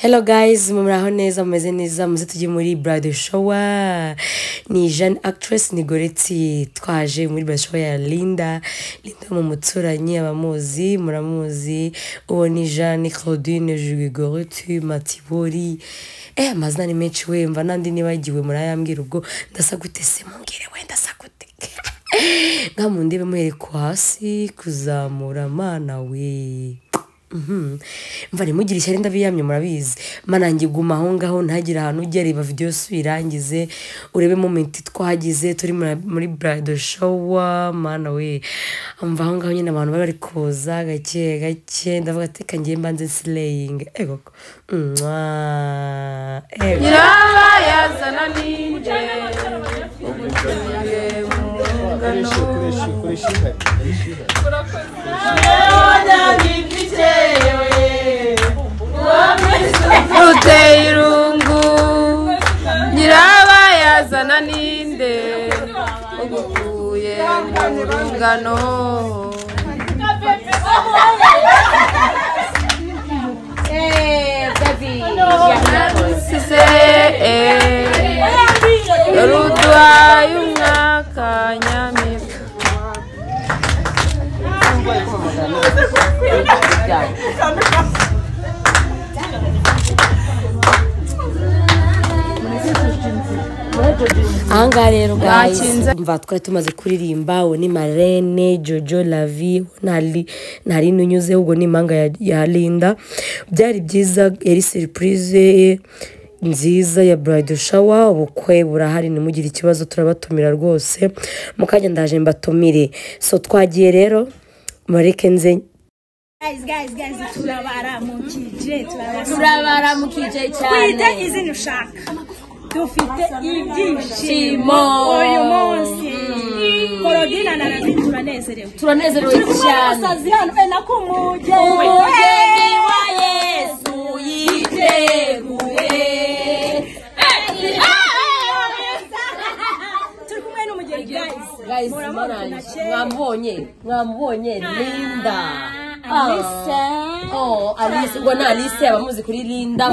Hello guys, mumuraho neza mumeze neza muze tujye muri bridal shower. Ni jeune actress ni Goretti twaje muri bridal shower ya Linda mu muturanyi abamuzi muramuzi. Uwo ni Jeanne Claudine Julie Goretti Matibori. Amazina ni menshi wemva nandi nibagiwe murayambwira ubwo ndasa gute se mungire wenda sakute. Ngamundebe muhere kwasi kuzamura mana we. Mvane mugira ishyari ndabiyamye murabizi mana ngiguma aho ngaho ntagira ahantu ujya reba video subirangize urebe moment twagize turi muri bridal shower mana we amva aho ngaho nyine abantu bari koza gake gake ndavuga ati kangiye mbanze slaying egoko Nyiraba yazana ninje uteye irungu nyiraba yazana ninde ugukuye mu rungano ruduhaye umwaka nyamibwa Ahangaha rero guys mva twari tumaze kuririmba uwo ni Marlene Jojo Lavi ntari nunyuze ubwo ni impanga ya Linda. Byari byiza yari surprise nziza ya bridal shower. Ubukwe burahari nimugire ikibazo turabatumira rwose mukajya ndaje mbatumire. So twagiye rero mureke nze guys turabara mu kije cyane kwita izina ushaka dufite ibyishimo uyu munsi Korodina na Ravi turanezerewe cyane hano nakumugeni wa Yesu yiteguye turi kumwe n'umugeni guys mwambonye Linda Alice ubona Alice abamuzi kuri Linda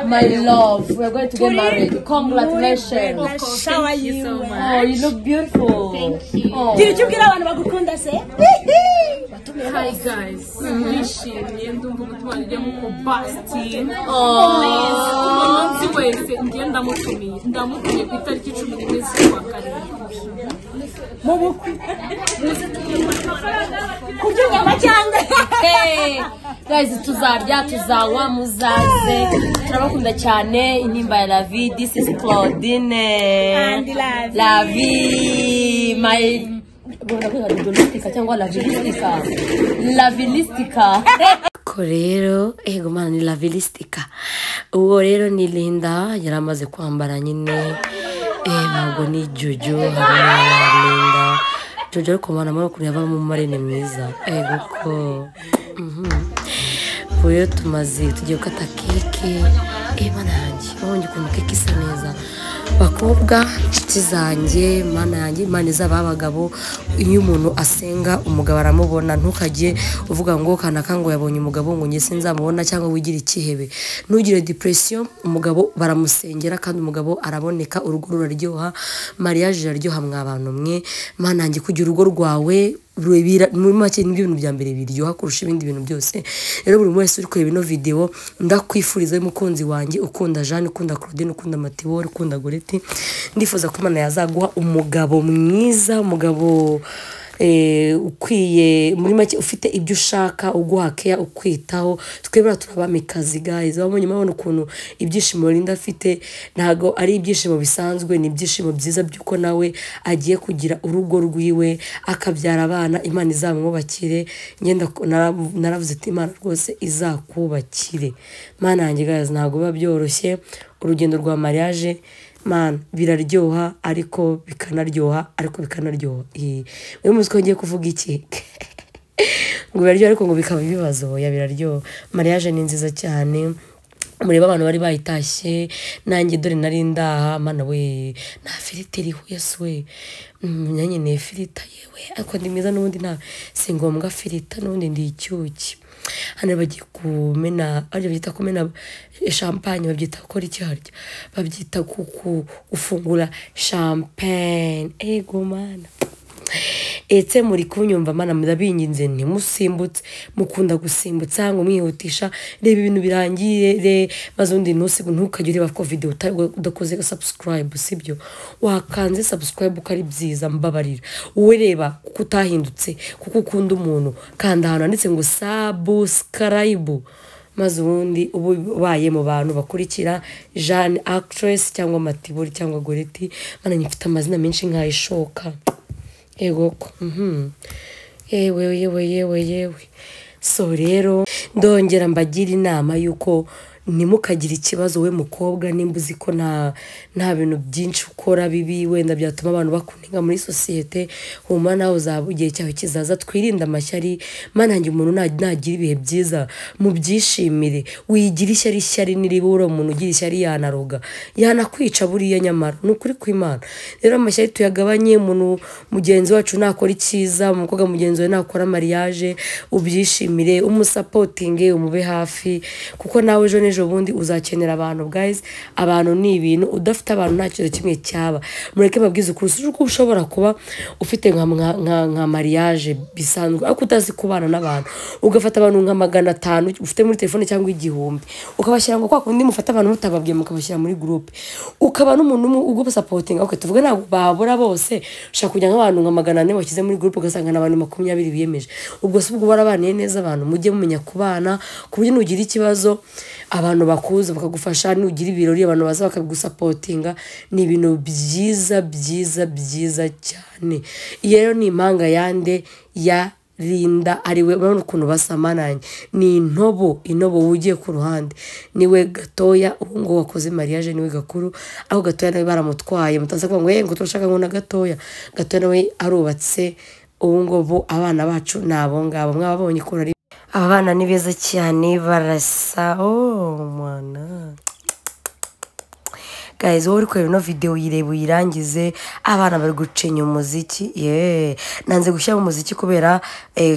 my love, we are going to get married. Congratulations. Thank you so much. Oh, you look beautiful. Thank you. Did you get abantu bagukunda se? Hi guys, nishimye ndumva gutwara mu Basti. Umunsi wese ngenda ndamutumiye ku itariki 11 z'ukwa karindwi mu bukwe kubyuka amacyanga. Guys, tuzarya tuzanywa muzaze turabakunda cyane. Inimba ya Lavi, this is Claudine and Lavi my Lavilistica korero ego mana ni Lavilistica. Uwo rero ni Linda yaramaze kwambara nyine ntabwo ni Jojo Linda Jojo ariko mana mara kunyava mu marene mwiza ego ko Uyo tugiye gukata keke mana yanjye wabonye ukuntu keke isa neza. Bakobwa inshuti zanjye mana yanjye imana izaba abagabo. Iyo umuntu asenga umugabo aramubona ntukajye uvuga ngo kanaka ngo yabonye umugabo ngo njye sinzamubona cyangwa wigira ikihebe. Ntugire depression, umugabo baramusengera kandi umugabo araboneka urugo ruraryoha. Mariage iraryoha mwabantu mwe mana yanjye kugira urugo rwawe muri make ni ibintu bya mbere biryoha kurusha ibindi bintu byose. Rero buri wese uri kureba ino video ndakwifuriza umukunzi wanjye ukunda Jeanne ukunda Claudine ukunda Matibori ukunda Goretti ndifuza ko Imana yazaguha umugabo mwiza umugabo ukwiye muri make ufite ibyo ushaka uguha care ukwitaho. Twebwe turabamikazi guys babonye mabona ukuntu ibyishimo Linda afite ntago ari ibyishimo bisanzwe ni ibyishimo byiza byuko nawe agiye kugira urugo rwiwe akabyara abana. Imana izamwubakire ngenda naravuze ati Imana rwose izakubakire mana yanjye guys. Ntago biba byoroshye urugendo rwa mariage man biraryoha ariko bikanaryoha wewe muzi ko ngiye kuvuga iki ngo biraryoha ariko ngo bikaba ibibazo ya biraryoha. Mariage ni nziza cyane mureba abantu bari bayitashye nanjye dore nari ndaha mana we na filite iriho Yesu we nyanye ne filita yewe ariko ndi mwiza n'ubundi nta singombwa filita n'ubundi ndi icyuki. hano bagiye kumena aribyo byita kumena champagne, babyita gukora iki harya, babyita gufungura champagne. Ego mana etse muri kunyumva mana mudabinginze ntimusimbutse, mukunda gusimbutsa ngo mwihutisha, reba ibintu birangiye maze undi ntukajye ureba ko video udakoze subscribe, sibyo? Wakanze subscribe ukari byiza, mbabarira wowe reba kuko utahindutse, kuko ukunda umuntu kanda ahantu handitse ngo subscribe, maze ubundi ubaye mu bantu bakurikira Jeanne Actress cyangwa Matibori cyangwa Goreti. Mana nyifite amazina menshi nkayishoka. Ego ko yewe so rero ndongera mbagira inama yuko ntimukagire ikibazo we mukobwa, nimba uzi ko nta bintu byinshi ukora bibi wenda byatuma abantu bakuninga muri sosiyete, huma nawe uzaba igihe cyawe kizaza. Twirinde amashyari, mana njye umuntu nagira ibihe byiza mubyishimire, wigira ishyari niribura umuntu ugira ishyari yanaroga yanakwica buriya, nyamara ni ukuri kw'Imana. Rero amashyari tuyagabanye, umuntu mugenzi wacu nakora icyiza, umukobwa mugenzi we nakora mariage ubyishimire, umusapotinge, umube hafi, kuko nawe ejo bundi uzakenera abantu. Guys, abantu ni ibintu, udafite abantu nta kintu kimwe cyaba. Mureke babwize ukuri, uko ushobora kuba ufite nka mariage bisanzwe ariko utazi kubana n'abantu, ugafata abantu nka 500 ufite muri telefone cyangwa 1000 ukabashyira ngo kwa kundi mufata abantu mutababwiye mukabashyira muri groupe, ukaba n'umuntu uguba supporting. Okay, tuvuge ntabwo babura bose, ushaka kujya nk'abantu nka 400 bashyize muri groupe ugasanga n'abantu 20 biyemeje. Ubwo se ubwo barabaniye neza abantu, mujye mumenya kubana ku buryo nugira ikibazo abantu bakuza bakagufasha, nugira ibirori abantu baza bakagusupportinga. Ni ibintu byiza cyane. Iyo rero ni impanga yande ya Linda ariwe, urabona ukuntu basamananye, ni intobo ugiye ku ruhande, niwe gatoya ubu ngo wakoze mariage, niwe gakuru, aho gatoya nawe baramutwaye, mutaza kuvuga ngo ngo turashaka ngo na gatoya nawe arubatse. Ubu ngo abana bacu nabo ngabo mwababonye ko ari aba bana ni beza cyane, barasa. Mwana guys, wowe uri kureba ino video yireba uyirangize, abana bari gucinya umuziki. Nanze gushyira mu muziki kubera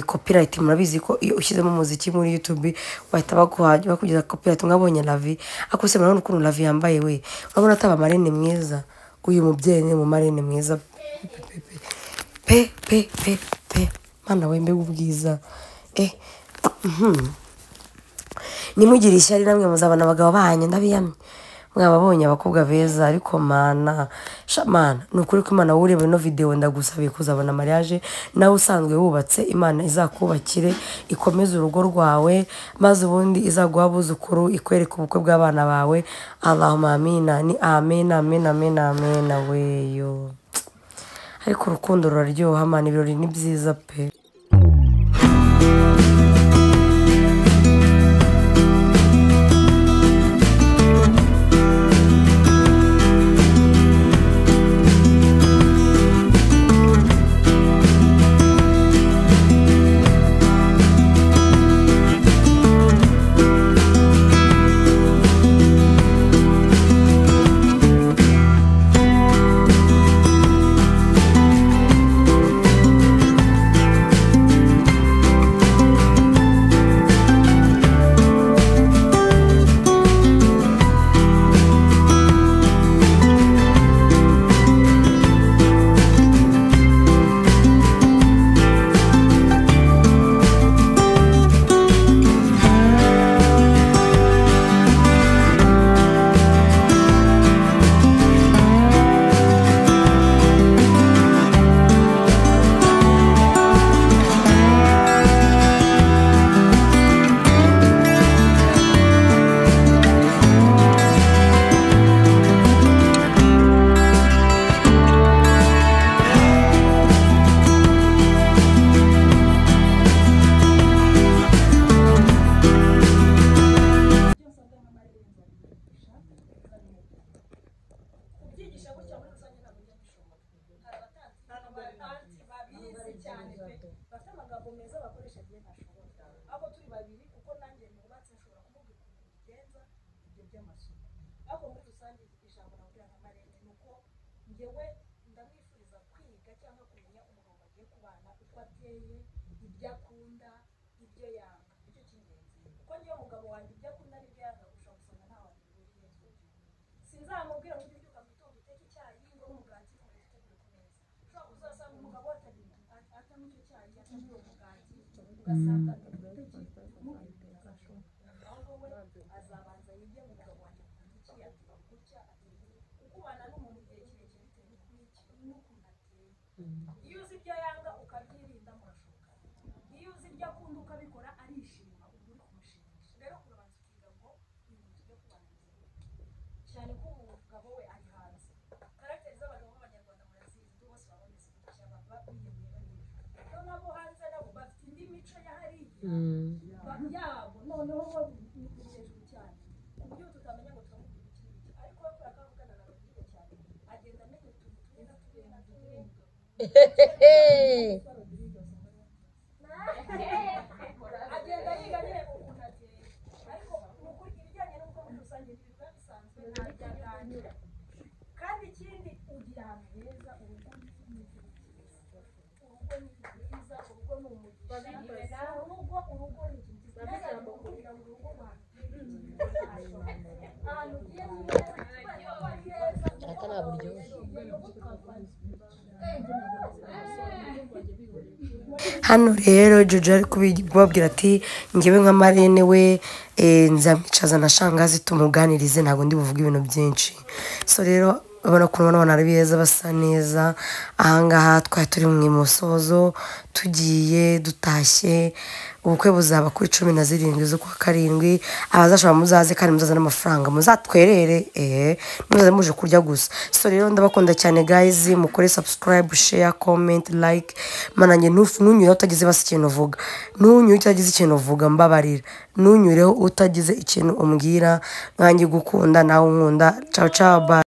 copyright. Murabizi ko iyo ushyizemo umuziki muri YouTube bahita bakugeza copyright. Mwabonye Lavi akose, murabona ukuntu Lavi yambaye, we urabona ataba marene mwiza, uyu mubyeyi ni mu marene mwiza pe mana wembe ubwiza. Nimugire ishyari namwe muzabana abagabo banyu, ndabiyamye. Mwababonye abakobwa beza, ariko mana shamana ni ukuri ko Imana ureba ino video ndagusabiye kuzabona mariage nawe usanzwe wubatse, Imana izakubakire ikomeze urugo rwawe, maze ubundi izaguha abuzukuru, ikwereka ubukwe bw'abana bawe. Allahumma amina. Ni amen weyo. Ariko urukundo ruraryoha mana, ibirori ni byiza pe. njyewe ndamwifuriza kwiga cyangwa kumenya umugabo bagiye kubana uko ateye, ibyo akunda, ibyo yanga, nicyo cy'ingenzi. sinzamubwira ngo ujye ubyuka mu gitondo uteke icyayi ngo n'umugati utegure ku meza ushobora kuzasanga umugabo atanywa icyo cyayi atanywa uwo mugati ugasanga ahubwo we azabanza yibye umugabo wanjye iki atuba gutya ukubana n'umuntu igihe kirekire bitewe n'ukuntu ateye iyo uzi ibyo yanga ukabyirinda murashoka iyo uzi ibyo akunda ukabikora arishima uba uri kumushimisha rero urabanza ukiga ngo ibintu tujya kubana cyane ko umugabo we ari hanze karagiteri z'abagabo b'abanyarwanda murazizi bose baba bameze gutya baba biyemeye bareba rero nabo hanze nabo bafite indi mico ya hariya yabo noneho bo ni hejuru cyane ku buryo tutamenya ngo turamubwira iki ariko we kubera ko avugana na babiri cyane agenda amenya utuntu tumwe na tumwe na tumwe agenda yiga nyine ukuntu ateye ariko ni ukuri ibijyanye n'uko muri rusange ibikorwa bisanzwe ntabyaganira kandi ikindi ugira ahantu heza urugo ni rwiza urugo ni rwiza urugo ni umugisha urugo ni ikintu kugira ngo urugo ahantu ugiye hano rero Jojo ari kubabwira ati ngewe nka Marene we nzamwicaza na shangazi tumuganirize ntabwo ndi buvuge ibintu byinshi so rero urabona ko urabona ari beza basa neza ahangaha twari turi mu musozo tugiye dutashye ubukwe buzaba kuri 17 z'ukwa karindwi abazashobora muzaze kandi muzaze n'amafaranga muzatwerere muzaze muje kurya gusa so rero ndabakunda cyane guys mukore subscribe share comment like mananye nunyureho utagize basi ikintu uvuga nunyure utagize ikintu uvuga mbabarira nunyureho utagize ikintu umbwira nkanjye gukunda nawe nkunda ciao ciao bye